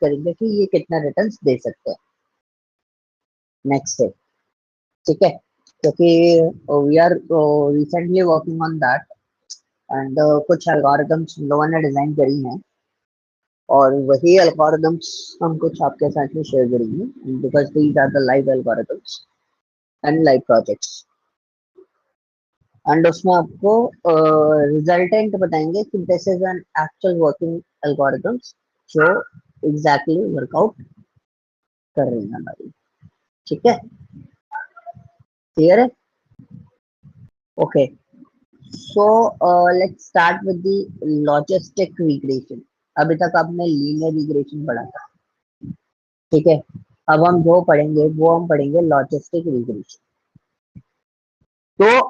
करेंगे कि ये कितना रिटर्न्स दे सकते हैं नेक्स्ट है, ठीक है, क्योंकि we are recently working on that and कुछ एल्गोरिथम्स हम लोगों ने डिजाइन करी हैं और वही एल्गोरिथम्स हम कुछ आपके साथ में शेयर करेंगे because these are the live algorithms and live projects and उसमें आपको रिजल्टेंट बताएंगे कि this is an actual working algorithms जो एग्जैक्टली वर्कआउट कर रही है हमारी, ठीक है, क्लियर है, okay. So let's start with the logistic regression. अभी तक आपने लीनियर रिग्रेशन पढ़ा था, ठीक है, अब हम जो पढ़ेंगे वो हम पढ़ेंगे लॉजिस्टिक रिग्रेशन। तो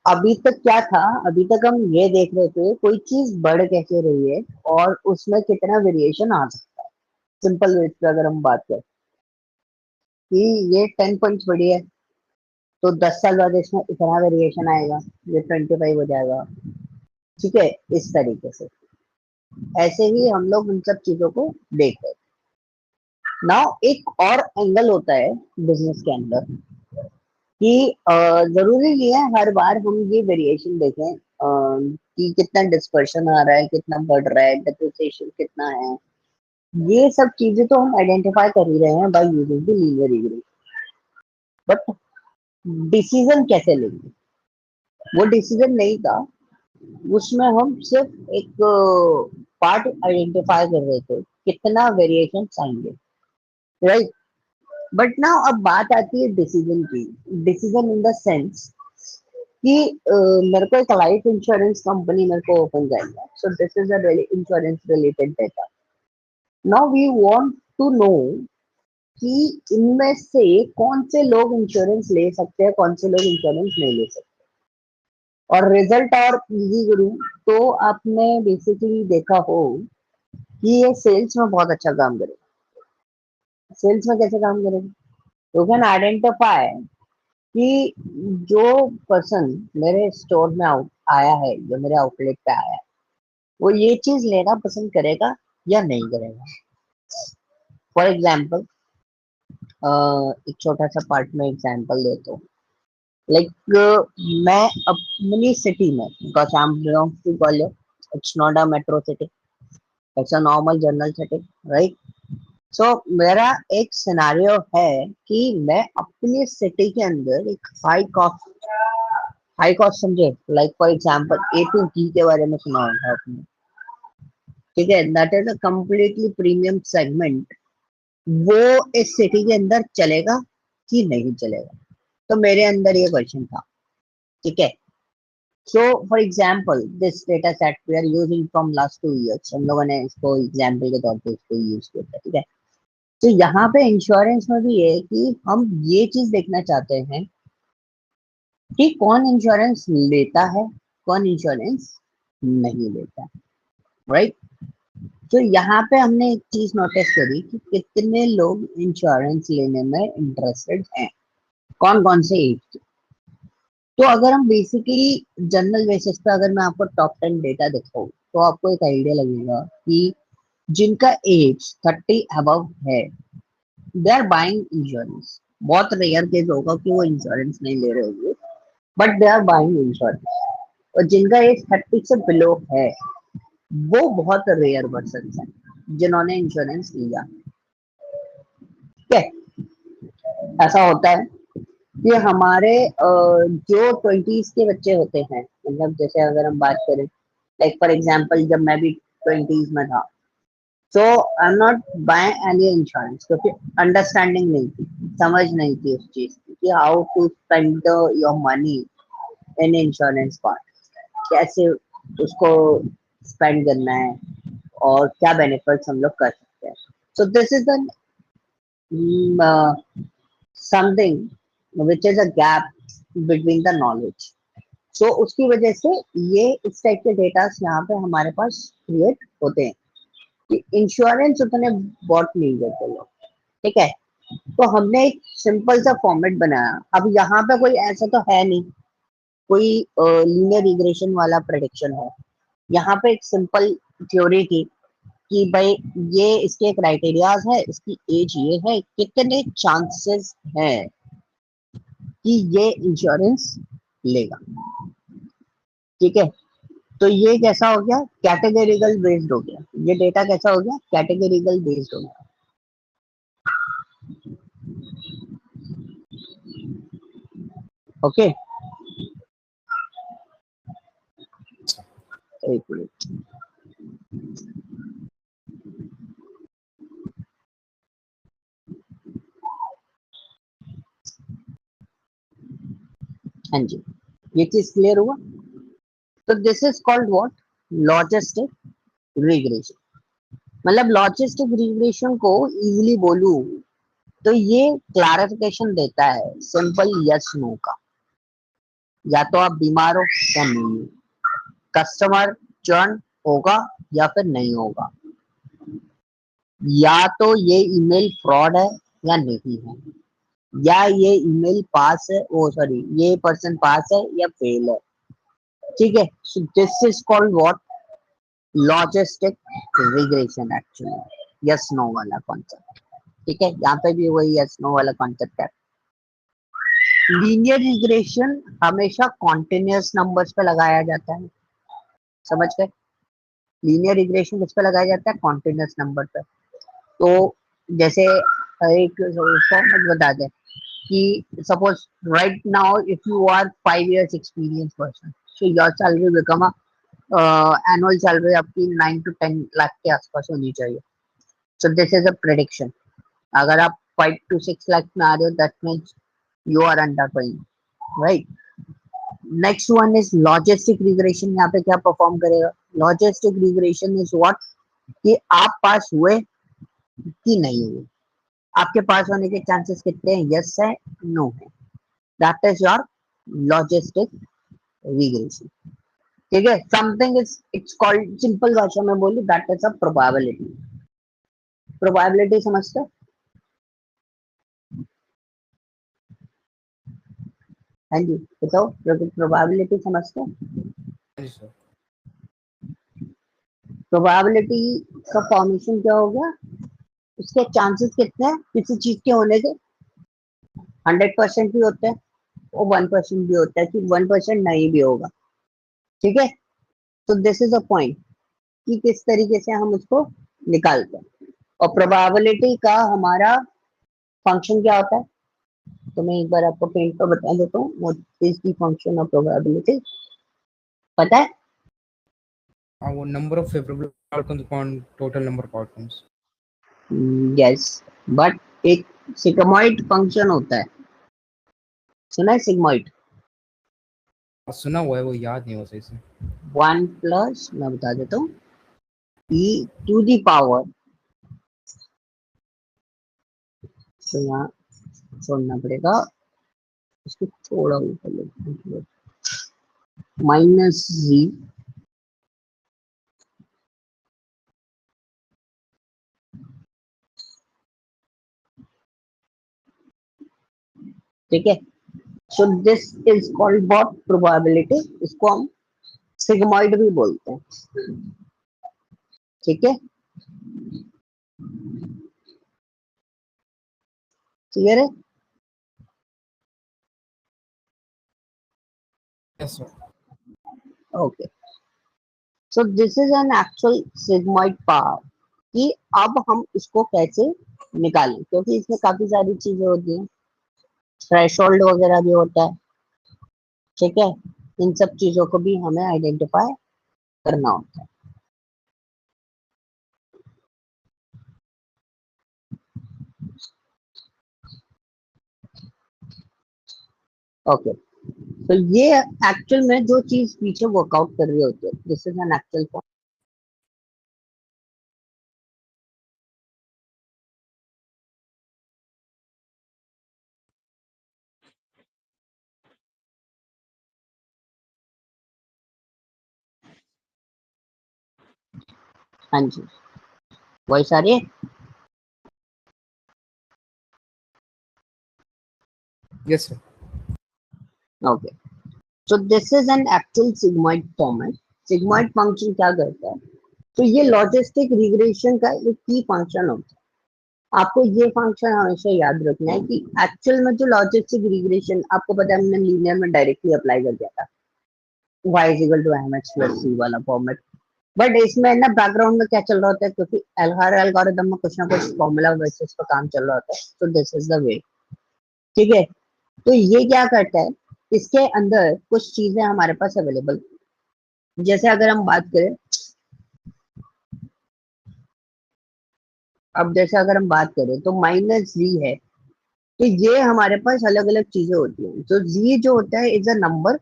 अभी तक क्या था, अभी तक हम ये देख रहे थे कोई चीज बढ़ कैसे रही है और उसमें कितना वेरिएशन आ सकता है। सिंपल वे से अगर हम बात करें कि ये 10 पॉइंट्स बढ़ी है तो 10 साल बाद इसमें इतना वेरिएशन आएगा, ये 25 हो जाएगा, ठीक है, इस तरीके से। ऐसे ही हम लोग उन सब चीजों को देख रहे हैं। नाउ एक और एंगल होता है बिजनेस के अंदर कि जरूरी नहीं है हर बार हम ये वेरिएशन देखें कि कितना डिस्पर्शन आ रहा है, कितना बढ़ रहा है, डेप्रिसिएशन कितना है। ये सब चीजें तो हम आइडेंटिफाई कर ही रहे हैं by using the linear regression, but decision कैसे लेंगे वो डिसीजन नहीं था। उसमें हम सिर्फ एक पार्ट आइडेंटिफाई कर रहे थे कितना वेरिएशन आएंगे, राइट। बट ना अब बात आती है डिसीजन की। डिसीजन इन द सेंस कि मेरे को एक लाइफ इंश्योरेंस कंपनी मेरे को ओपन जाएगा, so this is a insurance related data. Now we want to know कि इनमें से कौन से लोग इंश्योरेंस ले सकते हैं, कौन से लोग इंश्योरेंस नहीं ले सकते। और रिजल्ट और इजी करूं तो आपने बेसिकली देखा हो कि ये सेल्स में बहुत अच्छा काम करेगा। सेल्स में कैसे काम करेगा, यू कैन आइडेंटिफाई कि जो पर्सन मेरे स्टोर में आया है, जो मेरे आउटलेट पे आया है, वो ये चीज लेना पसंद करेगा या नहीं करेगा। फॉर एग्जाम्पल एक छोटा सा पार्ट में एग्जाम्पल देता हूँ। लाइक मैं अपनी सिटी में, because I am belong to Gwalior, it's not a metro city, it's a normal general city, right. So मेरा एक सिनेरियो है कि मैं अपनी सिटी के अंदर एक हाई कॉस्ट समझे, लाइक फॉर एग्जांपल A2G के बारे में सुना होगा आपने, ठीक है, that is a completely premium segment. वो इस सिटी के अंदर चलेगा कि नहीं चलेगा, तो मेरे अंदर ये क्वेश्चन था, ठीक है। So for example this data set we are using from last 2 years, हम लोगों ने इसको एग्जाम्पल के तौर पे इसको यूज किया था, ठीक है। तो यहाँ पे इंश्योरेंस में भी है कि हम ये चीज देखना चाहते हैं कि कौन इंश्योरेंस लेता है, कौन इंश्योरेंस नहीं लेता है, राइट। तो यहाँ पे हमने एक चीज नोटिस करी कि कितने लोग इंश्योरेंस लेने में इंटरेस्टेड हैं, कौन कौन से एज के। तो अगर हम बेसिकली जनरल बेसिस पे अगर मैं आपको टॉप 10 डेटा दिखाऊं तो आपको एक आइडिया लगेगा कि जिनका एज 30 अबव है दे आर बाइंग इंश्योरेंस। बहुत रेयर केस होगा कि वो इंश्योरेंस नहीं ले रहे होंगे, but they are buying insurance. और जिनका एज 30 से बिलो है वो बहुत रेयर पर्सन है जिन्होंने इंश्योरेंस लिया, ठीक है। ऐसा होता है कि हमारे जो 20s के बच्चे होते हैं, मतलब जैसे अगर हम बात करें, लाइक फॉर एग्जांपल जब मैं भी 20s में था, so I am not buy any insurance क्योंकि अंडरस्टैंडिंग नहीं थी, समझ नहीं थी उस चीज की कि how to spend your money in insurance part, कैसे उसको स्पेंड करना है और क्या बेनिफिट्स हम लोग कर सकते हैं। So this is the something which is a gap between the knowledge. So उसकी वजह से ये इस टाइप के डेटा यहाँ पे हमारे पास क्रिएट होते हैं कि इंश्योरेंस उतने बॉट नहीं करते लोग, ठीक है। तो हमने एक सिंपल सा फॉर्मेट बनाया। अब यहाँ पे कोई ऐसा तो है नहीं कोई लीनियर रिग्रेशन वाला प्रेडिक्शन है, यहाँ पे एक सिंपल थ्योरी थी कि भाई ये इसके क्राइटेरियाज है, इसकी एज ये है, कितने चांसेस है कि ये इंश्योरेंस लेगा। ठीक है, तो ये कैसा हो गया, कैटेगरिकल बेस्ड हो गया, ये डेटा कैसा हो गया, कैटेगरिकल बेस्ड हो गया। ओके, एक मिनट। हाँ जी, ये चीज क्लियर हुआ। तो this is called what, logistic regression. मतलब लॉजिस्टिक रिग्रेशन को इजीली बोलूं तो ये क्लैरिफिकेशन देता है सिंपल यस नो का, या तो आप बीमार हो या नहीं हो, कस्टमर चर्न होगा या फिर नहीं होगा, या तो ये ईमेल फ्रॉड है या नहीं है, या ये ईमेल पास है, ओ सॉरी ये पर्सन पास है या फेल है। ठीक है, so this is called what, logistic regression actually, yes no वाला कॉन्सेप्ट। ठीक है, यहाँ पे भी वही यस नो वाला कॉन्सेप्ट है। लीनियर रिग्रेशन हमेशा कॉन्टिन्यूअस नंबर्स पे लगाया जाता है, समझ गए। लीनियर रिग्रेशन किस पे लगाया जाता है, कॉन्टिन्यूअस नंबर पे। तो जैसे एक फॉर्मेट बता दें कि suppose right now if you are 5 years experience person, so your salary become annual salary आपकी 9 to 10 लाख के आसपास होनी चाहिए। So this is a prediction, अगर आप 5 to 6 लाख में आ रहे हो that means you are under going, right. Next one is logistic regression. यहाँ पे क्या परफॉर्म करेगा, लॉजिस्टिक रिग्रेशन इज व्हाट, कि आप पास हुए कि नहीं हुए, आपके पास होने के चांसेस कितने हैं, यस है नो है, that is your logistic regression. ठीक है, something is it's called, simple भाषा में बोलूं that is a probability. Probability समझते हो? हाँ जी बताओ, प्रोबेबिलिटी समझते हो? जी सर। प्रोबेबिलिटी का फॉर्मेशन क्या हो गया, उसके चांसेस कितने हैं किसी चीज के होने के, 100% भी होते हैं और 1% भी होता है कि 1% नहीं भी होगा। ठीक है, तो दिस इज अ पॉइंट कि किस तरीके से हम उसको निकालते हैं। और प्रोबेबिलिटी का हमारा फंक्शन क्या होता है, तो मैं एक बार आपको पेंट पर बता देता हूँ what is the function of probability, पता है? वो number of favourable outcomes upon total number of outcomes. Yes, but एक सिग्मॉइड फंक्शन होता है, सुना है सिग्मॉइड? सुना हुआ है, वो याद नहीं हुआ सही से। 1 प्लस, मैं बता देता हूँ, ई टू दी पावर, तो यहाँ छोड़ना पड़ेगा, इसको थोड़ा ऊपर ले, माइनस जी ठीक है। So this is called what, probability. इसको हम सिग्मॉइड भी बोलते हैं। ठीक है, क्लियर है? Yes sir. Okay, so this is an actual sigmoid power, कि अब हम इसको कैसे निकालें, क्योंकि इसमें काफी सारी चीजें होती हैं, थ्रेशोल्ड वगैरह भी होता है। ठीक है, इन सब चीजों को भी हमें आइडेंटिफाई करना होता है। ओके, तो ये एक्चुअल में जो चीज पीछे वर्कआउट कर रही होती है, this is an actual point. हाँ जी, वही सारी। Yes sir. Okay, so this is an actual sigmoid format. Sigmoid function क्या करता है, तो ये लॉजिस्टिक रिग्रेशन का एक की फंक्शन होता है। आपको ये फंक्शन हमेशा याद रखना है कि एक्चुअल में जो लॉजिस्टिक रिग्रेशन आपको पता है हमने लीनियर में डायरेक्टली अप्लाई कर दिया था, y is equal to mx plus c वाला फॉर्मेट। बट इसमें ना बैकग्राउंड में क्या चल रहा होता है, क्योंकि हर एल्गोरिदम में कुछ ना कुछ फॉर्मूला बेसिस पर काम चल रहा होता है, तो दिस इज द वे। ठीक है, तो ये क्या करता है, इसके अंदर कुछ चीजें हमारे पास अवेलेबल, जैसे अगर हम बात करें, अब जैसे अगर हम बात करें तो माइनस जी है, तो ये हमारे पास अलग अलग चीजें होती हैं। तो जी जो होता है is a number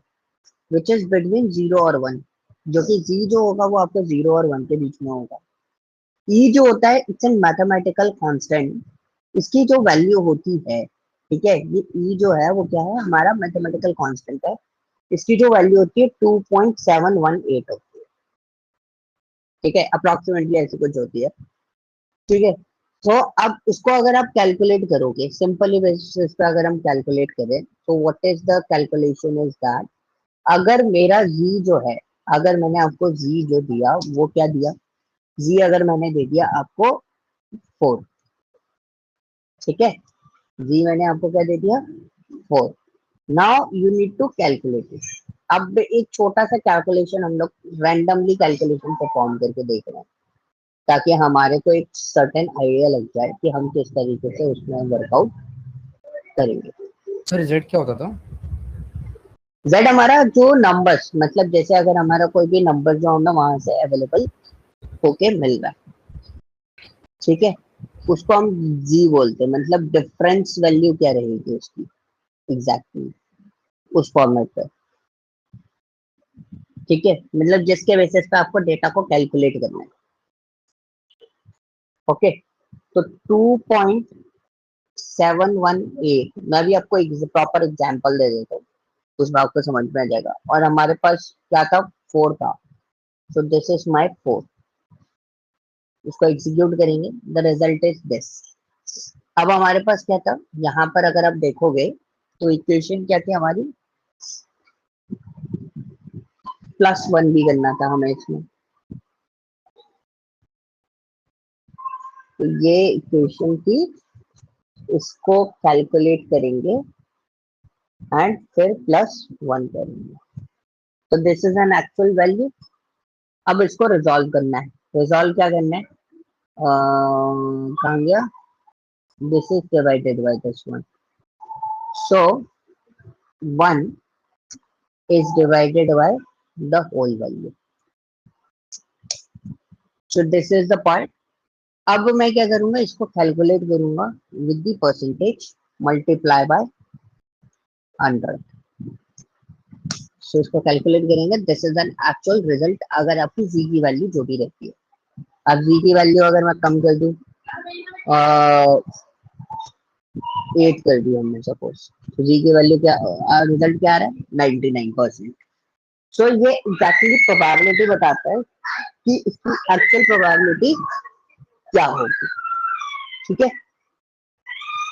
which is between 0 और 1, जो कि जी जो होगा वो आपको 0 और 1 के बीच में होगा। ई जो होता है इट्स एन मैथमेटिकल कांस्टेंट, इसकी जो वैल्यू होती है, ठीक है, ये ई जो है वो क्या है, हमारा मैथमेटिकल कांस्टेंट है, इसकी जो वैल्यू होती है 2.718 होती है। ठीक है, अप्रोक्सीमेटली ऐसी कुछ होती है। ठीक है, तो अब इसको अगर आप कैलकुलेट करोगे सिंपली बेसिस पे, अगर हम कैलकुलेट करें तो what is the calculation is that, अगर मेरा जी जो है, अगर मैंने आपको जी जो दिया वो क्या दिया, जी अगर मैंने दे दिया आपको 4, ठीक है, जी मैंने आपको क्या दे दिया 4। Now you need to calculate it. अब एक छोटा सा कैलकुलेशन हम लोग रैंडमली कैलकुलेशन परफॉर्म करके देख रहे हैं, ताकि हमारे को एक सर्टेन आइडिया लग जाए कि हम किस तरीके से उसमें वर्कआउट करेंगे। सर रिजल्ट क्या होता था? जेड हमारा जो नंबर्स, मतलब जैसे अगर हमारा कोई भी नंबर जो हम ना वहां से अवेलेबल होके मिल रहा है, ठीक है, उसको हम जी बोलते हैं, मतलब डिफरेंस वैल्यू क्या रहेगी उसकी एग्जैक्टली उस फॉर्मेट पे। ठीक है, मतलब जिसके बेसिस पे आपको डेटा को कैलकुलेट करना है। ओके, तो 2.718, मैं भी आपको एक प्रॉपर एग्जांपल दे देता हूँ, उसमें आपको समझ में आ जाएगा। और हमारे पास क्या था, 4 था, सो दिस इज माय 4। इसको एग्जीक्यूट करेंगे, द रिजल्ट इज दिस। अब हमारे पास क्या था, यहाँ पर अगर आप देखोगे तो इक्वेशन क्या थी हमारी, +1 भी करना था हमें इसमें, तो ये इक्वेशन थी, इसको कैलकुलेट करेंगे एंड फिर +1 करेंगे, तो this is an actual value. अब इसको रिजॉल्व करना है, रिजॉल्व क्या करना है, कहाँ गया, this is divided by this one, so 1 is divided by the whole value, so this is the part। अब मैं क्या करूंगा, इसको कैलकुलेट करूंगा with the percentage multiply by 100, सो इसको कैलकुलेट करेंगे, this is an actual result अगर आपकी जी की वैल्यू जो भी रहती है। अब जी की वैल्यू अगर मैं कम कर दूं, 8 कर दी हमने सपोज, तो जी की वैल्यू क्या, रिजल्ट क्या आ रहा है 99%। सो ये एग्जैक्टली प्रोबेबिलिटी बताता है कि इसकी एक्चुअल प्रोबेबिलिटी क्या होगी। ठीक है,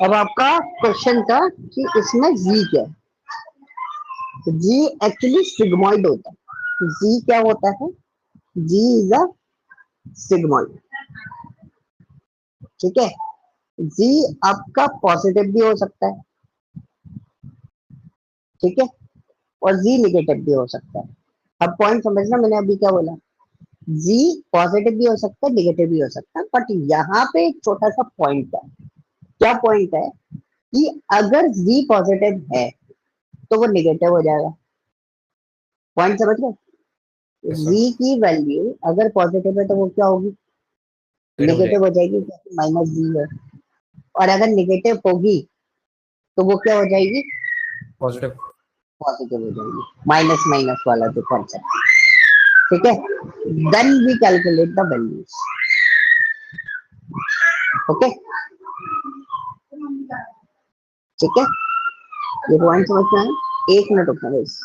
अब आपका क्वेश्चन था कि इसमें जी क्या है, जी एक्चुअली सिग्मॉइड होता है। जी क्या होता है, जी इज अ सिग्मॉइड। ठीक है, जी आपका पॉजिटिव भी हो सकता है, ठीक है, और जी निगेटिव भी हो सकता है। अब पॉइंट समझना, मैंने अभी क्या बोला, जी पॉजिटिव भी हो सकता है, निगेटिव भी हो सकता है, बट यहाँ पे एक छोटा सा पॉइंट है। क्या पॉइंट है कि अगर जी पॉजिटिव है तो वो निगेटिव हो जाएगा। पॉइंट समझ रहे, यस सर। जी की वैल्यू अगर पॉजिटिव है तो वो क्या होगी, नेगेटिव हो निगेटिव हो जाएगी। जाएगी, क्योंकि माइनस जी है। और अगर निगेटिव होगी तो वो क्या हो जाएगी, पॉजिटिव। पॉजिटिव हो जाएगी, माइनस माइनस वाला जो कॉन्सेप्ट। ठीक है, then we calculate the values. Okay, ठीक है, ये पॉइंट समझ में आया, 1 मिनट रुकना बस।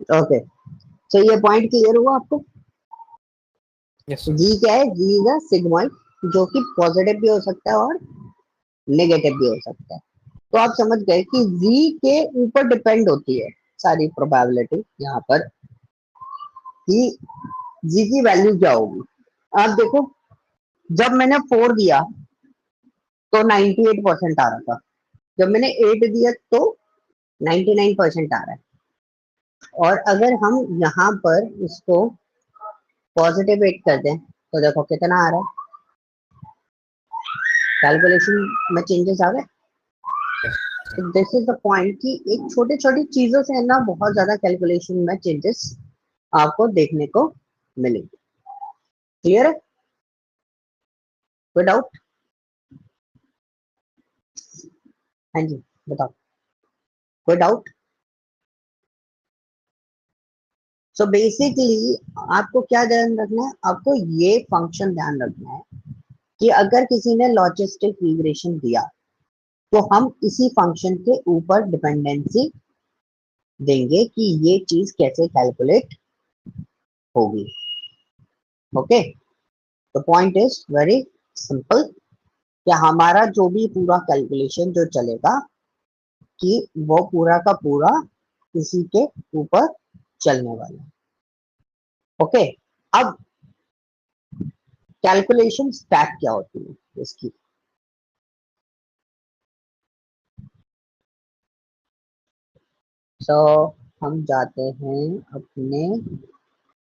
ओके, तो ये पॉइंट क्लियर हुआ आपको? Yes sir. जी क्या है? जी इज अ सिग्मॉइड, जो कि पॉजिटिव भी हो सकता है और नेगेटिव भी हो सकता है। तो आप समझ गए कि जी के ऊपर डिपेंड होती है सारी प्रोबेबिलिटी यहाँ पर, कि जी की वैल्यू क्या होगी। आप देखो, जब मैंने 4 दिया तो 98% आ रहा था, जब मैंने 8 दिया तो 99% आ रहा है। और अगर हम यहाँ पर इसको पॉजिटिव 8 कर दें तो देखो कितना आ रहा है, कैलकुलेशन में चेंजेस आ गए। यस तो sir. This is the point कि एक छोटी छोटी चीजों से ना बहुत ज्यादा कैलकुलेशन में चेंजेस आपको देखने को मिलेंगे। क्लियर है? कोई डाउट? हाँ जी, बताओ, कोई डाउट? सो बेसिकली आपको क्या ध्यान रखना है, आपको ये फंक्शन ध्यान रखना है कि अगर किसी ने लॉजिस्टिक रिग्रेशन दिया तो हम इसी फंक्शन के ऊपर डिपेंडेंसी देंगे कि ये चीज कैसे कैलकुलेट होगी। ओके, तो पॉइंट इज वेरी सिंपल, कि हमारा जो भी पूरा कैलकुलेशन जो चलेगा कि वो पूरा का पूरा इसी के ऊपर चलने वाला है। ओके, अब कैलकुलेशन स्टैक क्या होती है इसकी? सो हम जाते हैं अपने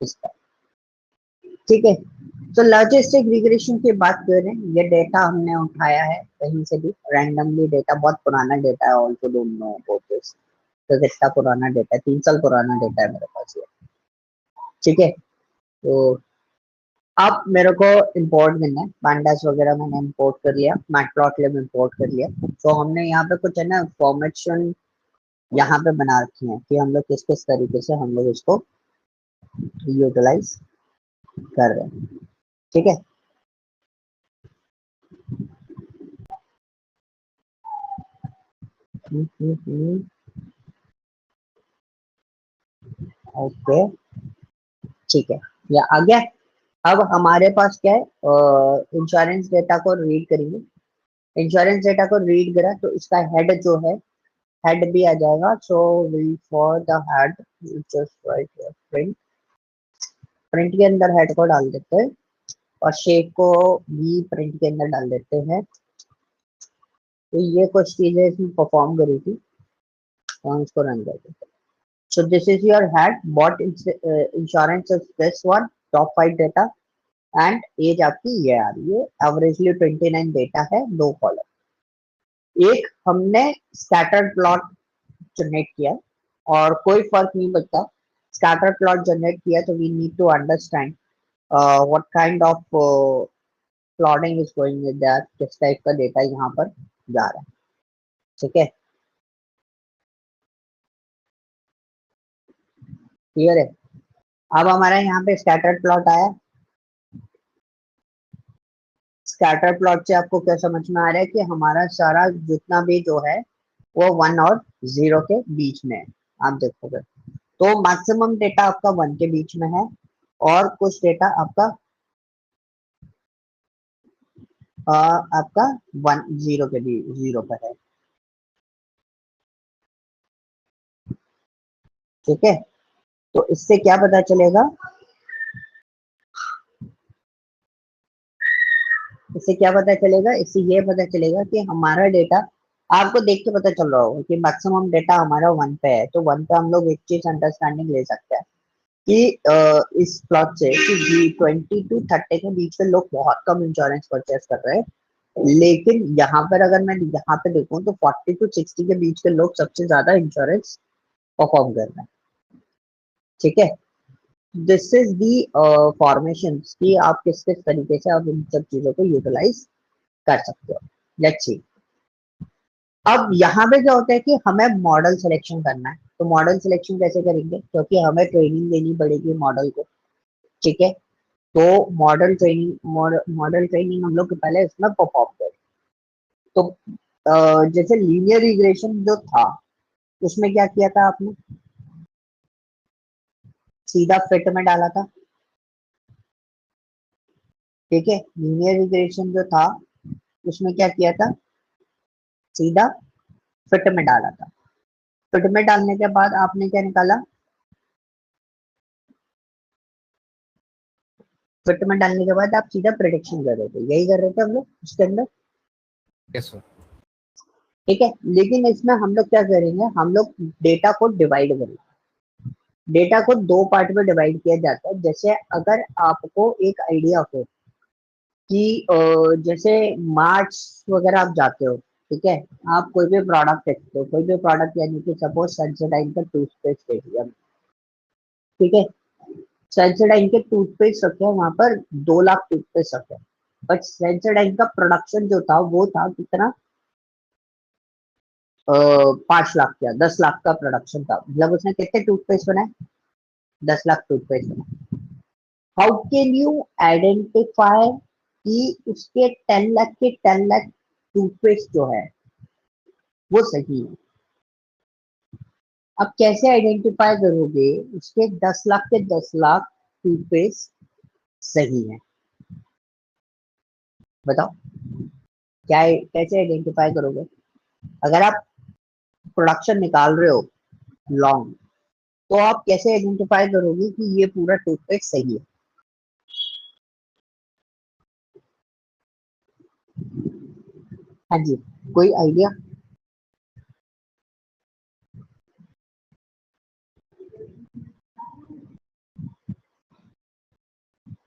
इस पर, ठीक है। तो लॉजिस्टिक रिग्रेशन की बात कर रहे हैं, ये डेटा हमने उठाया है कहीं से भी रैंडमली, डेटा बहुत पुराना डेटा है, also don't know about this. तो कितना पुराना डेटा है, 3 साल पुराना डेटा है मेरे पास ये, ठीक है। तो अब मेरे को इंपोर्ट करना है, पांडास वगैरह मैंने इंपोर्ट कर लिया, मैटप्लॉटलिब इंपोर्ट कर लिया। तो हमने यहाँ पे कुछ है ना फॉर्मेशन यहाँ पे बना रखी है कि हम लोग किस किस तरीके से हम लोग इसको यूटिलाइज कर रहे हैं, ठीक है। ओके, ठीक है, या आ गया। अब हमारे पास क्या है, इंश्योरेंस डेटा को रीड करेंगे। इंश्योरेंस डेटा को रीड करा तो इसका हेड जो है, हेड भी आ जाएगा। So we for the head just write print, print के अंदर हेड को डाल देते हैं और शेप को भी प्रिंट के अंदर डाल देते हैं। तो ये कुछ चीजें इसमें परफॉर्म करी थी, तो हम इसको रन कर देते हैं। So this is your head, bought insurance is this one, top 5 data, and age आपकी ये आ रही है, एवरेजली 29 डेटा है, 2 कॉलम। एक हमने स्कैटर प्लॉट जनरेट किया और कोई फर्क नहीं पड़ता, स्कैटर प्लॉट जनरेट किया तो we need to understand what kind of plotting is going with that, किस टाइप का डेटा यहाँ पर जा रहा है, ठीक है। क्लियर है? अब हमारा यहाँ पे स्कैटर प्लॉट आया, स्कैटर प्लॉट से आपको क्या समझ में आ रहा है कि हमारा सारा जितना भी जो है वो 1 और 0 के बीच में है। आप देखोगे तो मैक्सिमम डेटा आपका 1 के बीच में है और कुछ डेटा आपका आपका 1 0 के भी 0 पर है, ठीक है। तो इससे क्या पता चलेगा, इससे क्या पता चलेगा, इससे ये पता चलेगा कि हमारा डेटा, आपको देख के पता चल रहा होगा कि मैक्सिमम डेटा हमारा 1 पे है। तो 1 पे हम लोग एक चीज अंडरस्टैंडिंग ले सकते हैं कि इस प्लॉट से कि 20 to 30 के बीच में लोग बहुत कम इंश्योरेंस परचेस कर रहे हैं, लेकिन यहाँ पर अगर मैं यहाँ पे देखूं तो 40 to 60 के बीच के लोग सबसे ज्यादा इंश्योरेंस परफॉर्म कर रहे हैं, ठीक है। दिस इज दी फॉर्मेशन कि आप किस किस तरीके से आप इन सब चीजों को यूटिलाइज कर सकते हो। लेट्स सी, अब यहाँ पे क्या होता है कि हमें मॉडल सिलेक्शन करना है। तो मॉडल सिलेक्शन कैसे करेंगे, क्योंकि हमें ट्रेनिंग देनी पड़ेगी मॉडल को, ठीक है। तो मॉडल ट्रेनिंग हम लोग पहले इसमें परफॉर्म करें। तो जैसे लीनियर रिग्रेशन जो था उसमें क्या किया था आपने, सीधा फिट में डाला था, ठीक है। लीनियर रिग्रेशन जो था उसमें क्या किया था, सीधा फिट में डाला था। फिट में डालने के बाद आपने क्या निकाला, फिट में डालने के बाद आप सीधा प्रेडिक्शन कर रहे थे, यही कर रहे थे हम लोग उसके अंदर, यस सर। ठीक है। लेकिन इसमें हम लोग क्या करेंगे, हम लोग डेटा को डिवाइड करेंगे। डेटा को दो पार्ट में डिवाइड किया जाता है। जैसे अगर आपको एक आइडिया हो कि जैसे मार्च वगैरह आप जाते हो, ठीक है, आप कोई भी प्रोडक्ट देखते हो, कोई भी प्रोडक्ट, यानी कि सपोज सेंसोडाइन का टूथपेस्ट देख लिया, ठीक है। सेंसोडाइन के टूथपेस्ट रखे हैं वहां पर, 2 लाख टूथपेस्ट रखे हैं, बट सेंसोडाइन का प्रोडक्शन जो था वो था कितना, 5 लाख का, 10 लाख का प्रोडक्शन था। मतलब उसने कितने टूथपेस्ट बनाए, 10 लाख टूथपेस्ट बनाए। हाउ कैन यू आइडेंटिफाई कि उसके 10 लाख के 10 लाख टूथपेस्ट जो है वो सही है। अब कैसे आइडेंटिफाई करोगे उसके 10 लाख के 10 लाख टूथपेस्ट सही है, बताओ क्या कैसे आइडेंटिफाई करोगे। अगर आप प्रोडक्शन निकाल रहे हो लॉन्ग, तो आप कैसे आइडेंटिफाई करोगे कि ये पूरा टूथपेस्ट सही है। हाँ जी, कोई आइडिया।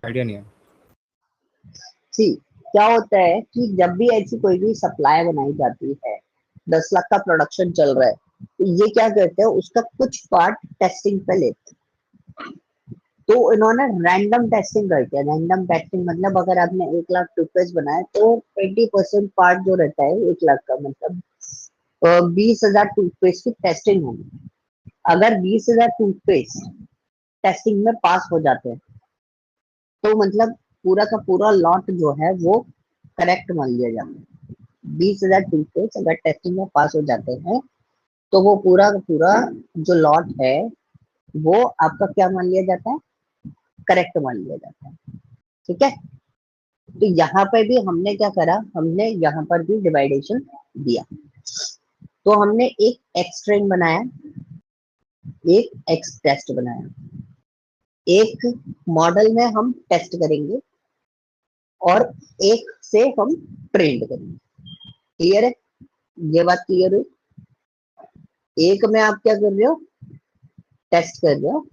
आइडिया नहीं है। सी, क्या होता है कि जब भी ऐसी कोई भी सप्लाई बनाई जाती है, 10 लाख का प्रोडक्शन चल रहा है, तो ये क्या करते हैं, उसका कुछ पार्ट टेस्टिंग पे लेते हैं। तो इन्होंने रैंडम टेस्टिंग करके, रैंडम टेस्टिंग मतलब अगर आपने 1 लाख टूथपेस्ट बनाए तो 20% पार्ट जो रहता है 1 लाख का, मतलब 20,000 टूथपेस्ट की टेस्टिंग होगी। अगर 20,000 टूथपेस्ट टेस्टिंग में पास हो जाते हैं, तो मतलब पूरा का पूरा लॉट जो है वो करेक्ट मान लिया जाता है। 20,000 टूथपेस्ट अगर टेस्टिंग में पास हो जाते हैं, तो वो पूरा का पूरा जो लॉट है वो आपका क्या मान लिया जाता है, करेक्ट मान लिया जाता है, ठीक है। तो यहाँ पर भी हमने क्या करा, हमने यहाँ पर भी डिवाइडेशन दिया। तो हमने एक एक्स ट्रेन बनाया, एक एक्स टेस्ट बनाया। एक मॉडल में हम टेस्ट करेंगे और एक से हम ट्रेंड करेंगे। क्लियर है, ये बात क्लियर है। एक में आप क्या कर रहे हो, टेस्ट कर रहे हो,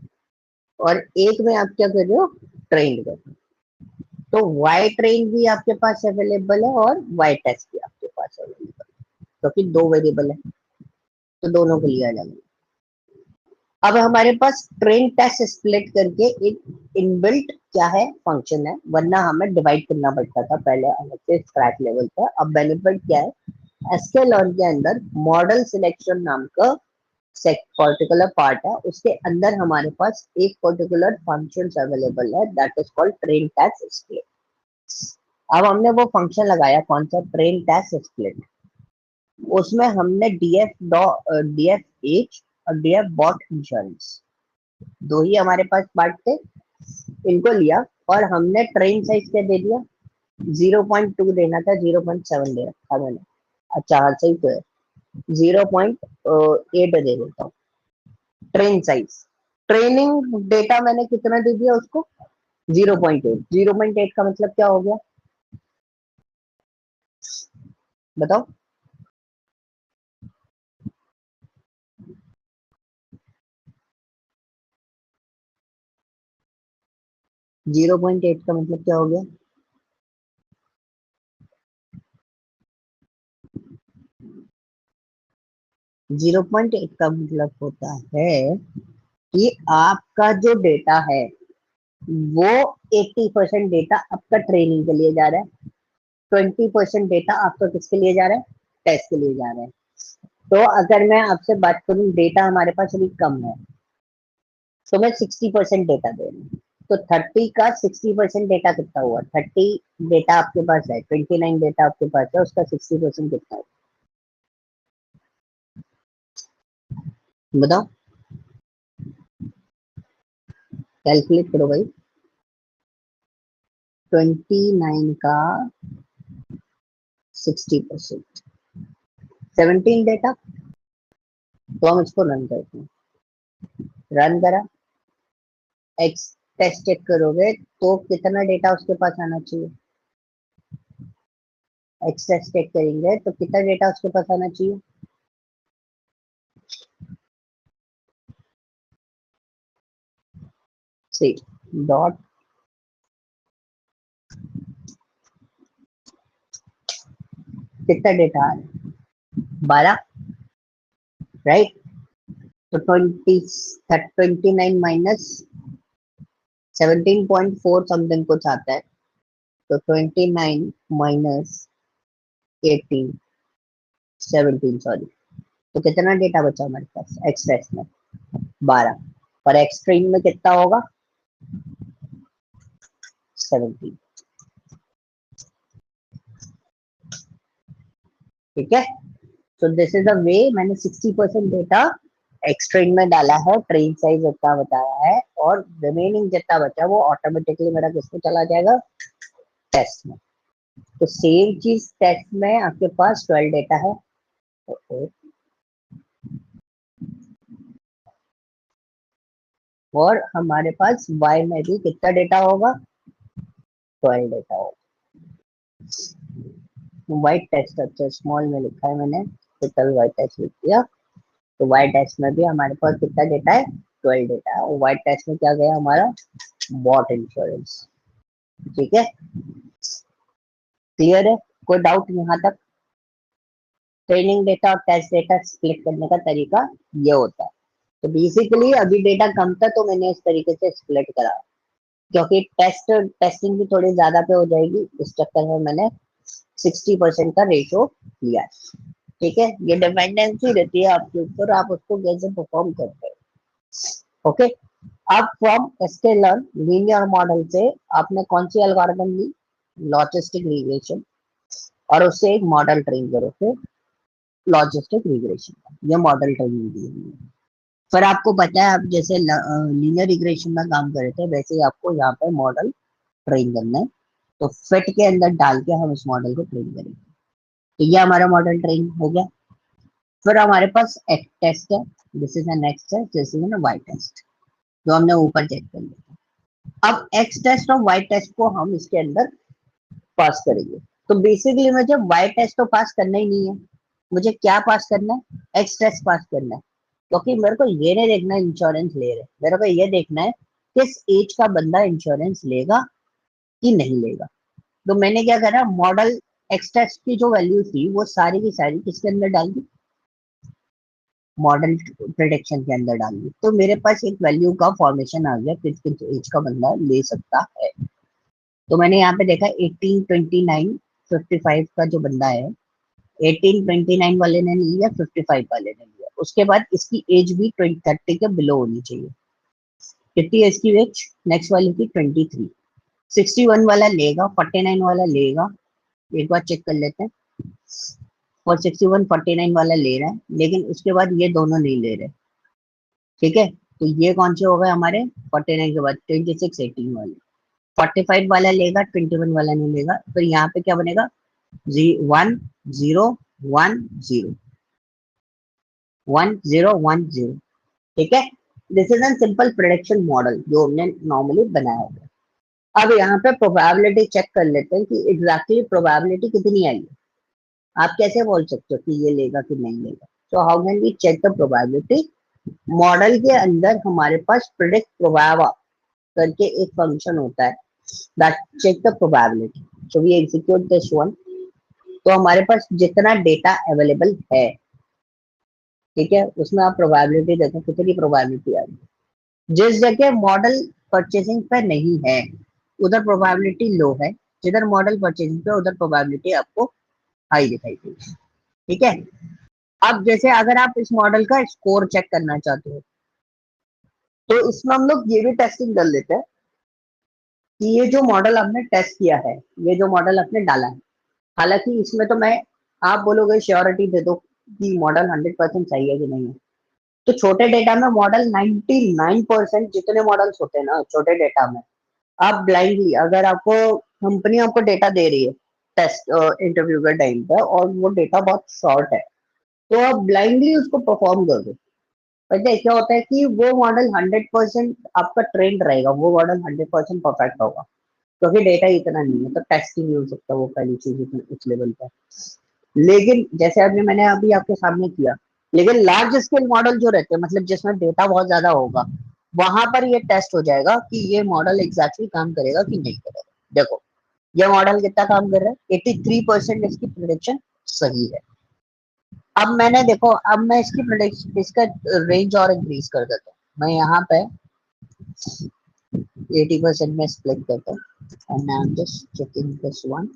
और एक में आप क्या कर रहे हो, ट्रेंड कर रहे हो। तो वाई ट्रेन भी आपके पास अवेलेबल है और वाई टेस्ट भी आपके पास अवेलेबल है, क्योंकि दो वेरिएबल है तो दोनों को लिया जाएगा। अब हमारे पास ट्रेन टेस्ट स्प्लिट करके एक इनबिल्ट क्या है, फंक्शन है, वरना हमें डिवाइड करना पड़ता था पहले अलग से स्क्रैच लेवल पर। अब बेनिफिट क्या है, एसक्यूएल के अंदर मॉडल सिलेक्शन नाम का पर्टिकुलर पार्ट है, उसके अंदर हमारे पास एक पर्टिकुलर फंक्शन अवेलेबल है, that is called train test split. अब हमने वो फंक्शन लगाया, कौन सा, ट्रेन टेस्ट स्प्लिट। उसमें हमने डीएफ एच और डीएफ बॉट इंश्योरेंस, दो ही हमारे पास पार्ट थे, इनको लिया और हमने ट्रेन साइज क्या दे दिया, 0.2 देना था, 0.7 दे रखा मैंने। अच्छा हाँ सही तो है, 0.8 दे देता हूँ ट्रेन साइज। ट्रेनिंग डेटा मैंने कितना दे दिया उसको, 0.8। 0.8 का मतलब क्या हो गया, बताओ। 0.8 का मतलब क्या हो गया, 0.8 का मतलब होता है कि आपका जो डेटा है वो 80% डेटा आपका ट्रेनिंग के लिए जा रहा है, 20% डेटा आपका किसके लिए जा रहा है, टेस्ट के लिए जा रहा है। तो अगर मैं आपसे बात करूं, डेटा हमारे पास अभी कम है, तो मैं 60% डेटा दे रहा हूँ। तो 30 का 60% डेटा कितना हुआ, 30 डेटा आपके पास है, 29 डेटा आपके पास है, उसका 60% कितना है, बताओ। कैलकुलेट करो भाई, 29 का 60%, 17 डेटा। तो हम इसको रन करते हैं, रन करा, एक्स टेस्ट चेक करोगे तो कितना डेटा उसके पास आना चाहिए, एक्स टेस्ट चेक करेंगे तो कितना डेटा उसके पास आना चाहिए, सी डॉट कितना डेटा आ रहा है, 12, राइट। तो 29 माइनस 17.4 समथिंग कुछ आता है, तो 29 माइनस 18, 17 सॉरी, तो कितना डेटा बचा हमारे पास एक्स टेस्ट में, 12, और एक्स स्ट्रीम में कितना होगा, 17। ठीक है, so this is the way मैंने 60% डेटा एक्सट्रीम में डाला है, ट्रेन साइज जितना बताया है, और रिमेनिंग जितना बचा वो ऑटोमेटिकली मेरा किसमें चला जाएगा, टेस्ट में। तो सेम चीज टेस्ट में आपके पास 12 डेटा है, और हमारे पास y में भी कितना डेटा होगा, 12 डेटा होगा। वाइट टेस्ट, अच्छा स्मॉल में लिखा है मैंने, टोटल वाइट टेस्ट लिख दिया। तो वाइट टेस्ट में भी हमारे पास कितना डेटा है, 12 डेटा है, और वाइट टेस्ट में क्या गया हमारा, बॉट इंश्योरेंस। ठीक है, क्लियर है, कोई डाउट यहाँ तक। ट्रेनिंग डेटा और टेस्ट डेटा स्प्लिट करने का तरीका ये होता है। तो बेसिकली अभी डेटा कम था तो मैंने इस तरीके से स्प्लिट करा, क्योंकि टेस्टिंग भी थोड़ी ज्यादा पे हो जाएगी, इस चक्कर में मैंने 60% का रेशो लिया है। ठीक है, ये डिपेंडेंसी रहती है आपके ऊपर, आप उसको कैसे परफॉर्म करते हैं। ओके, अब फ्रॉम स्केलर लीनियर मॉडल से आपने कौन सी एल्गोरिथम ली, लॉजिस्टिक रिग्रेशन, और उससे एक मॉडल ट्रेन करो, फिर लॉजिस्टिक रिग्रेशन, ये मॉडल ट्रेनिंग दी है। फिर आपको पता है, आप जैसे लीनियर रिग्रेशन में काम कर रहे थे वैसे ही आपको यहाँ पे मॉडल ट्रेन करना है। तो फिट के अंदर डाल के हम इस मॉडल को ट्रेन करेंगे। तो ये हमारा मॉडल ट्रेन हो गया। फिर हमारे पास एक टेस्ट है, this is next test, this is Y test, जो हमने ऊपर चेक कर लिया। अब एक्स टेस्ट और वाई टेस्ट को हम इसके अंदर पास करेंगे। तो बेसिकली मुझे वाई टेस्ट तो पास करना ही नहीं है, मुझे क्या पास करना है, एक्स टेस्ट पास करना है। क्योंकि मेरे को ये नहीं देखना इंश्योरेंस ले रहे, मेरे को ये देखना है किस एज का बंदा इंश्योरेंस लेगा कि नहीं लेगा। तो मैंने क्या करा, मॉडल एक्स टेस्ट की जो वैल्यू थी वो सारी की सारी किसके अंदर डाल दी, मॉडल प्रिडिक्शन के अंदर डाल दी। तो मेरे पास एक वैल्यू का फॉर्मेशन आ गया किस किस एज का बंदा ले सकता है। तो मैंने यहाँ पे देखा 18, 29, 55 का जो बंदा है, 18, 29 वाले ने नहीं लिया, 55 वाले ने लिया। उसके बाद इसकी एज भी 30 के बिलो होनी चाहिए। कितनी है इसकी एज, नेक्स्ट वाली की 23, 61 वाला लेगा, 49 वाला लेगा, एक बार चेक कर लेते हैं। और 61 49 वाला ले रहा है, लेकिन उसके बाद ये दोनों नहीं ले रहे। ठीक है, तो ये कौन से हो गए हमारे, 49 के बाद 26, 18 वाले। 45 वाला लेगा, 21 वाला नहीं लेगा। फिर यहाँ पे क्या बनेगा, 1 0 1 0 1 0 1 0। ठीक है, this is N simple prediction model जो हमने नॉर्मली बनाया होगा। अब यहाँ पे प्रोबेबिलिटी चेक कर लेते हैं कि एग्जैक्टली प्रोबेबिलिटी कितनी आई है। आप कैसे बोल सकते हो कि ये लेगा कि नहीं लेगा, so how can we check the probability. Model के अंदर हमारे पास प्रिडिक्ट प्रोबेबा करके एक फंक्शन होता है that check the probability, so we execute this one. तो हमारे पास जितना डेटा अवेलेबल है, ठीक है, उसमें आप प्रोबेबिलिटी देखो कितनी प्रोबेबिलिटी आ रही है। जिस जगह मॉडल परचेसिंग पे नहीं है उधर प्रोबेबिलिटी लो है, जिधर मॉडल परचेसिंग पे उधर प्रोबेबिलिटी आपको हाई दिखाई देगी। ठीक है, अब जैसे अगर आप इस मॉडल का स्कोर चेक करना चाहते हो तो इसमें हम लोग ये भी टेस्टिंग कर लेते हैं कि ये जो मॉडल आपने टेस्ट किया है, ये जो मॉडल आपने डाला है, हालांकि इसमें तो मैं, आप बोलोगे श्योरिटी दे दो कि मॉडल 100% सही है कि नहीं है, तो छोटे डेटा में मॉडल 99% जितने मॉडल्स होते हैं ना छोटे डेटा में, आप ब्लाइंडली अगर आपको कंपनी आपको डेटा दे रही है टेस्ट इंटरव्यू के टाइम पे और वो डेटा बहुत शॉर्ट है, तो आप ब्लाइंडली उसको परफॉर्म कर दो। पता है क्या होता है कि वो मॉडल 100% आपका ट्रेंड रहेगा, वो मॉडल 100% परफेक्ट होगा, क्योंकि डेटा इतना नहीं है, तो टेस्टिंग नहीं हो सकता वो पहली चीज उस लेवल पर। लेकिन जैसे अभी मैंने अभी आपके सामने किया, लेकिन लार्ज स्केल मॉडल जो रहते हैं, मतलब जिसमें डेटा बहुत ज्यादा होगा, वहां पर ये टेस्ट हो जाएगा कि ये मॉडल एग्जैक्टली काम करेगा कि नहीं करेगा। देखो ये मॉडल कितना काम कर रहा है, 83% इसकी प्रिडिक्शन सही है। अब मैंने देखो, अब मैं इसकी प्रिडिक्शन, इसका रेंज और इंक्रीज कर देता हूँ। मैं यहाँ पे 80% में स्प्लिट करता हूँ, and I am just checking this one,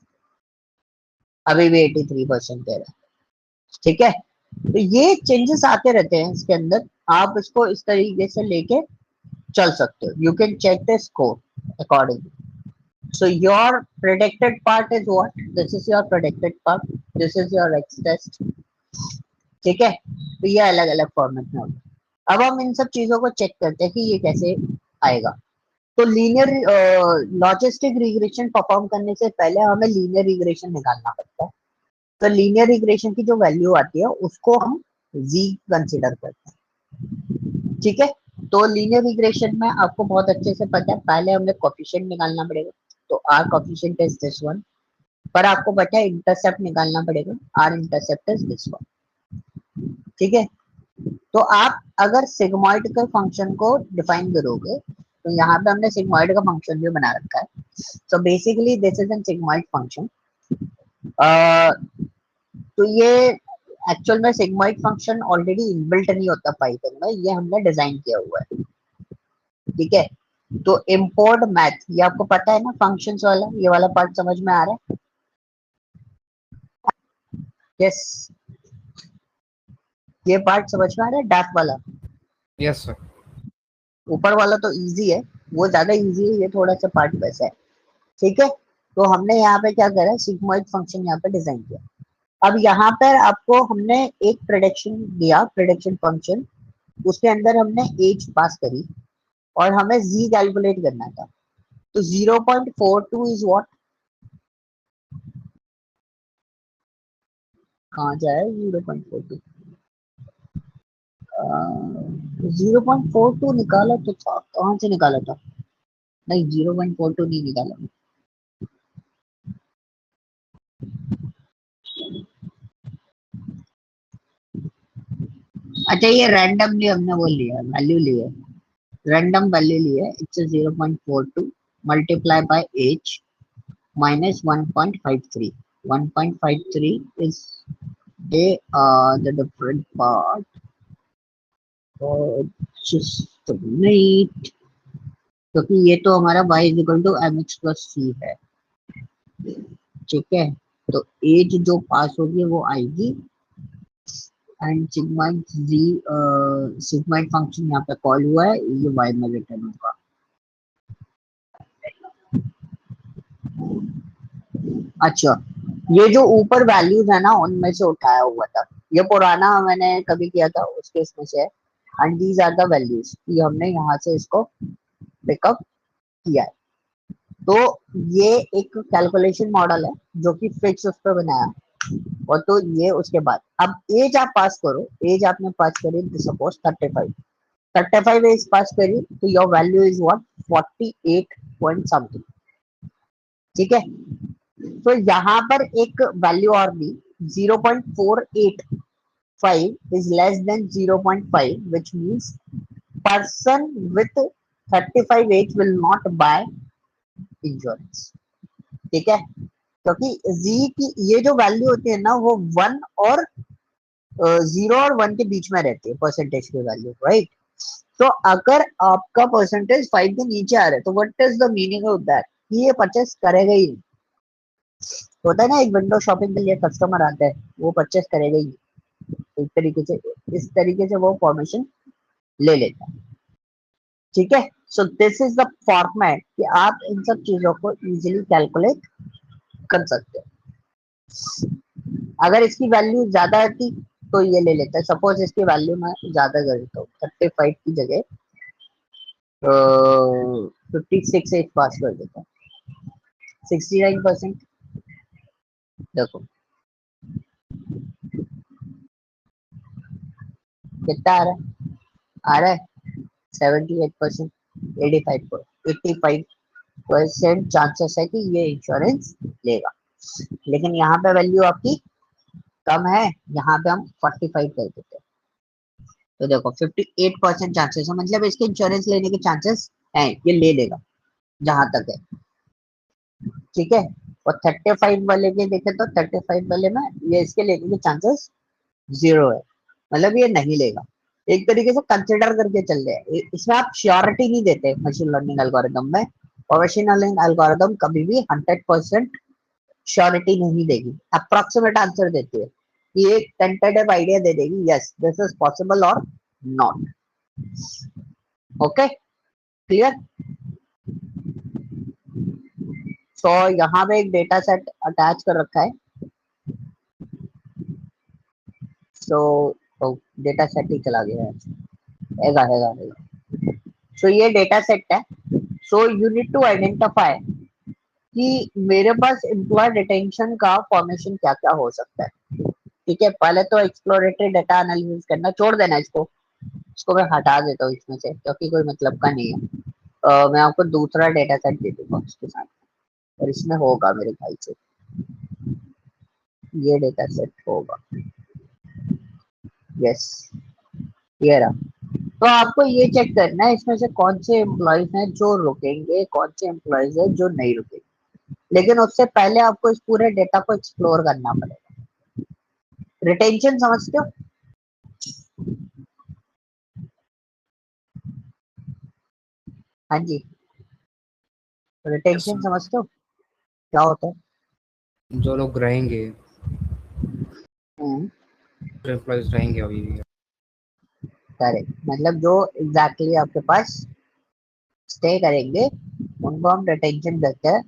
अभी भी 83% दे रहा है। ठीक है, तो ये चेंजेस आते रहते हैं इसके अंदर, आप इसको इस तरीके से लेके चल सकते हो। You can check the score accordingly. So your predicted part is what? This is your predicted part. This is your X test. ठीक है, तो ये अलग अलग फॉर्मेट में होगा। अब हम इन सब चीजों को चेक करते हैं कि ये कैसे आएगा। तो लीनियर लॉजिस्टिक रिग्रेशन परफॉर्म करने से पहले हमें लीनियर रिग्रेशन निकालना पड़ता है। तो लीनियर रिग्रेशन की जो वैल्यू आती है उसको हम z कंसिडर करते हैं। ठीक है, तो लीनियर रिग्रेशन में आपको बहुत अच्छे से पता है, पहले हमें कोफिशिएंट निकालना पड़ेगा। तो r coefficient is this one, पर आपको पता है इंटरसेप्ट निकालना पड़ेगा, r intercept is this one. ठीक है, तो आप अगर सिग्मॉइड के फंक्शन को डिफाइन करोगे, तो यहाँ पे हमने सिग्मॉइड का फंक्शन भी बना रखा है। So basically this is N sigmoid function. तो ये एक्चुअल में सिग्मॉइड फंक्शन ऑलरेडी इनबिल्ट नहीं होता पाइथन में, ये हमने डिजाइन किया हुआ है। ठीक है, तो इम्पोर्ट मैथ, ये आपको पता है ना फंक्शंस वाला, ये वाला पार्ट समझ में आ रहा है? यस, ये पार्ट समझ में आ रहा है, डैफ वाला? Yes sir. ऊपर वाला तो इजी है, वो ज्यादा इजी है, ये थोड़ा सा पार्ट वैसा है। ठीक है, तो हमने यहाँ पे क्या करा, सिग्मॉइड फंक्शन यहाँ पे डिजाइन किया। अब यहाँ पर आपको हमने एक प्रेडिक्शन दिया, प्रेडिक्शन फंक्शन, उसके अंदर हमने एज पास करी और हमें z कैलकुलेट करना था। तो 0.42 इज व्हाट, कहाँ जाए 0.42, 0.42 निकाला तो था, कहाँ से निकाला था? नहीं 0.42 नहीं निकाला। अच्छा ये रैंडमली हमने वो लिया, वैल्यू लिया, रैंडम वैल्यू लिया, it's 0.42 multiply by age minus 1.53. 1.53 is the different part. Just a minute, क्योंकि ये तो हमारा y is equal to mx plus c है। ठीक है, तो एज जो पास होगी वो आएगी, and sigmoid z sigmoid function यहाँ पे कॉल हुआ है, ये y में रिटर्न होगा। अच्छा, ये जो ऊपर वैल्यूज है ना उनमें से उठाया हुआ था, ये पुराना मैंने कभी किया था उसके इसमें से है, and these are the values, ये हमने यहाँ से इसको पिकअप किया है। तो ये एक कैलकुलेशन मॉडल है जो कि फिक्स उस पर बनाया, और तो ये उसके बाद अब एज आप पास करो, एज आपने पास करी सपोज 35 एज पास करी, तो your value is what 48 point something. ठीक है, तो यहाँ पर एक वैल्यू और दी 0.485 is less than 0.5, which means person with 35 age will not buy insurance। ठीक है, क्योंकि z की ये जो वैल्यू होती है ना वो 1 और 0 और 1 के बीच में रहती है, परसेंटेज की वैल्यू, राइट? तो अगर आपका परसेंटेज 5 के नीचे आ रहा है, तो what is the meaning of that, ये परचेस करेगा ही नहीं। होता है ना, एक विंडो शॉपिंग के लिए कस्टमर आता है, वो परचेस करेगा ही, एक तरीके से इस तरीके से वो फॉर्मेशन ले लेता है। ठीक है, so this is the format कि आप इन सब चीजों को इजीली कैलकुलेट कर सकते हो। अगर इसकी वैल्यू ज्यादा आती तो ये ले लेते हैं। सपोज इसकी वैल्यू मैं ज्यादा कर देता हूँ, 35 की जगह 56 एक पास कर देता हूँ, 69%। देखो कितना आ रहा है 78%, 85% चांसेस है कि ये इंश्योरेंस लेगा। लेकिन यहाँ पे वैल्यू आपकी कम है, यहाँ पे हम 45 कर देते हैं। तो देखो 58% चांसेस है, मतलब इसके इंश्योरेंस लेने के चांसेस हैं, ये ले लेगा जहां तक है। ठीक है, और 35 वाले के देखे तो 35 वाले में ये इसके लेने के चांसेस 0 है, मतलब ये नहीं लेगा। एक तरीके से कंसिडर करके चल रहे हैं, इसमें आप श्योरिटी नहीं देते मशीन लर्निंग एल्गोरिदम में। और मशीन लर्निंग एल्गोरिदम कभी भी 100% श्योरिटी नहीं देगी, अप्रोक्सीमेट आंसर देती है, ये एक टेंटेटिव आइडिया दे देगी, यस दिस इज पॉसिबल और नॉट। Okay clear. तो यहाँ पे एक डेटा सेट अटैच कर रखा है। सो डेटा सेट ही चला गया है, हैगा। सो ये डेटा सेट है। So you need to identify कि मेरे पास एम्प्लॉय डिटेंशन का फॉर्मेशन क्या क्या हो सकता है। ठीक है, पहले तो एक्सप्लोरेटरी डेटा एनालिसिस करना छोड़ देना, इसको मैं हटा देता हूँ इसमें से, क्योंकि कोई मतलब का नहीं है। मैं आपको दूसरा डेटा सेट दे दूंगा उसके साथ, और इसमें होगा मेरे ख्याल से ये डेटा सेट होगा, यस ये रहा। तो आपको ये चेक करना है इसमें से कौन से एम्प्लॉयज हैं जो रुकेंगे, कौन से एम्प्लॉयज हैं जो नहीं रुकेंगे। लेकिन उससे पहले आपको इस पूरे डेटा को एक्सप्लोर करना पड़ेगा। रिटेंशन समझते हो? हाँ जी, Yes, रिटेंशन sir. समझते हो क्या होता है? जो लोग रहेंगे, हम्म, एम्प्लॉयज रहेंगे अभी भी। करेक्ट, मतलब जो एग्जैक्टली exactly आपके पास स्टे करेंगे उनको हम रिटेंशन कहते हैं।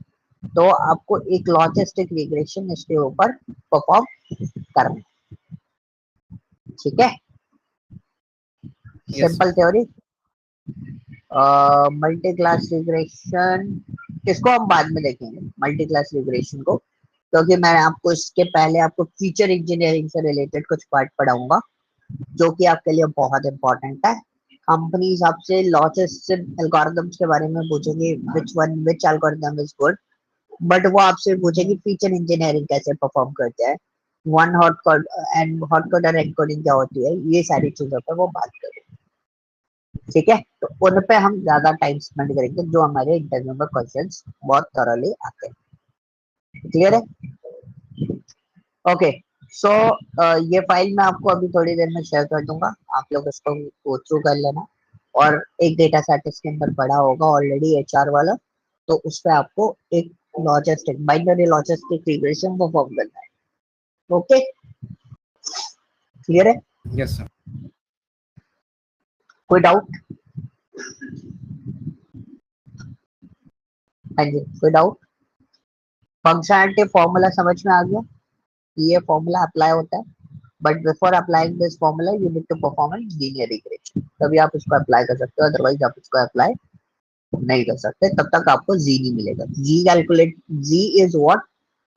तो आपको एक लॉजिस्टिक रिग्रेशन इसके ऊपर परफॉर्म करना, ठीक है। Yes simple theory. Multi class regression इसको हम बाद में देखेंगे, मल्टी क्लास रिग्रेशन को, क्योंकि मैं आपको इसके पहले आपको फीचर इंजीनियरिंग से रिलेटेड कुछ पार्ट पढ़ाऊंगा जो कि आपके लिए बहुत इंपॉर्टेंट है। कंपनीज आपसे लॉसेस एल्गोरिथम्स के बारे में पूछेंगे, विच एल्गोरिथम इज गुड, बट वो आपसे पूछेगी फीचर इंजीनियरिंग कैसे परफॉर्म करते हैं, one hot code and hot coder encoding क्या होती है, ये सारी चीजों पर वो बात करेंगे। ठीक है, तो उन पे हम ज्यादा टाइम स्पेंड करेंगे, जो हमारे इंटरव्यू में क्वेश्चंस बहुत थॉरली आते हैं। क्लियर है? ओके। सो ये फाइल मैं आपको अभी थोड़ी देर में शेयर कर दूंगा, आप लोग इसको गो थ्रू कर लेना। और एक डेटा सेट इसके अंदर पड़ा होगा ऑलरेडी एचआर वाला, तो उस पर आपको एक logistic binary logistic regression perform करना है। ओके क्लियर है? Yes sir. कोई डाउट? हाँ जी, कोई डाउट? फंक्शनलिटी फॉर्मूला समझ में आ गया? ये फॉर्मूला अप्लाई होता है, but before applying this formula you need to perform an linear regression, तभी आप इसको अप्लाई कर सकते हो, अदरवाइज आप इसको अप्लाई नहीं कर सकते, तब तक आपको जी नहीं मिलेगा। जी कैलकुलेट, जी इज व्हाट,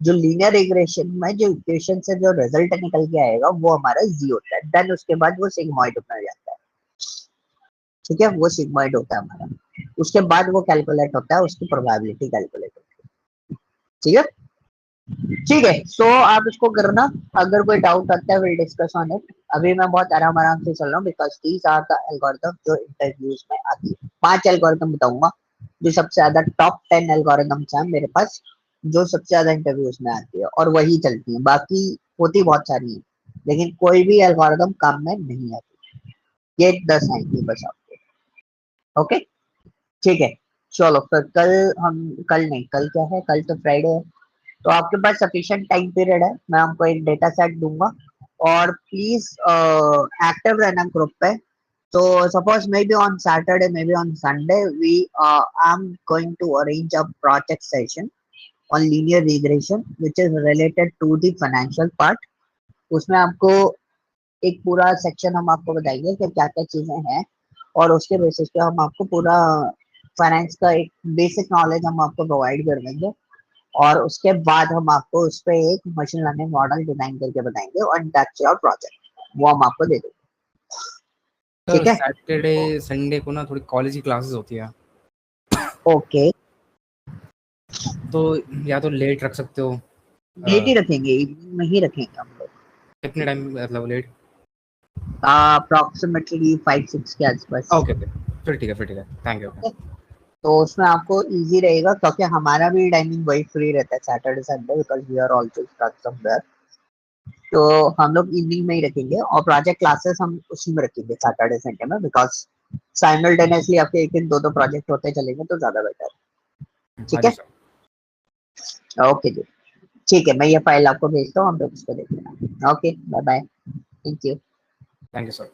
जो लीनियर रिग्रेशन में जो इक्वेशन से जो रिजल्ट निकल के आएगा वो हमारा जी होता है, देन उसके बाद वो सिग्मॉइड बन जाता है। ठीक है, वो सिग्मॉइड होता है हमारा, उसके बाद वो कैलकुलेट होता है, उसकी प्रोबेबिलिटी कैलकुलेट होती है। ठीक है, ठीक है। सो आप इसको करना, अगर कोई डाउट आता है विल डिस्कस ऑन इट। अभी मैं बहुत आराम आराम से चल रहा हूँ, because these are the algorithm जो इंटरव्यूज में आती है। 5 एल्गोरिथम बताऊंगा जो सबसे ज्यादा टॉप 10 एल्गोरिथम्स हैं मेरे पास, जो सबसे ज्यादा इंटरव्यूज में आती है, और वही चलती है, बाकी होती बहुत सारी है, लेकिन कोई भी एल्गोरिथम काम में नहीं आती, ये 10 आएंगी बस आपको। ओके ठीक है, चलो फिर कल हम, कल नहीं, कल क्या है, कल तो फ्राइडे है, तो आपके पास सफिशिएंट टाइम पीरियड है, मैं आपको एक डेटा सेट दूंगा, और प्लीज एक्टिव रहना ग्रुप पे। तो suppose may be on Saturday, may be on Sunday, we I am going to arrange a project session on linear regression which is related to the financial part. उसमें आपको एक पूरा section हम आपको बताएंगे कि क्या क्या चीजें हैं, और उसके बेसिस पे हम आपको पूरा फाइनेंस का एक बेसिक नॉलेज हम आपको प्रोवाइड कर देंगे, और उसके बाद हम आपको उस पे एक मशीन लर्निंग मॉडल डिजाइन करके बताएंगे, और दैट्स योर प्रोजेक्ट, वो हम आपको दे देंगे। सर ठीक है, सैटरडे संडे को ना थोड़ी कॉलेज की क्लासेस होती है, ओके, तो या तो लेट रख सकते हो। लेट ही रखेंगे, इवनिंग में ही रखेंगे हम लोग, कितने टाइम मतलब लेट? अप्रोक्सीमेटली 5-6 के आसपास। ओके ओके, फिर ठीक है, फिर ठीक है, थैंक यू। तो उसमें आपको इजी रहेगा, क्योंकि हमारा भी टाइमिंग वही फ्री रहता है Saturday Sunday, because we are also stuck somewhere. तो हम लोग इवनिंग में ही रखेंगे, और प्रोजेक्ट क्लासेस हम उसी में रखेंगे सैटरडे संडे में, बिकॉज साइमल्टेनियसली आपके एक दिन दो दो प्रोजेक्ट होते चलेंगे तो ज्यादा बेटर। हाँ ठीक जी है, सर। ओके जी, ठीक है, मैं ये फाइल आपको भेजता हूँ, हम लोग उसको देखते हैं। Okay, bye bye, thank you. Thank you sir.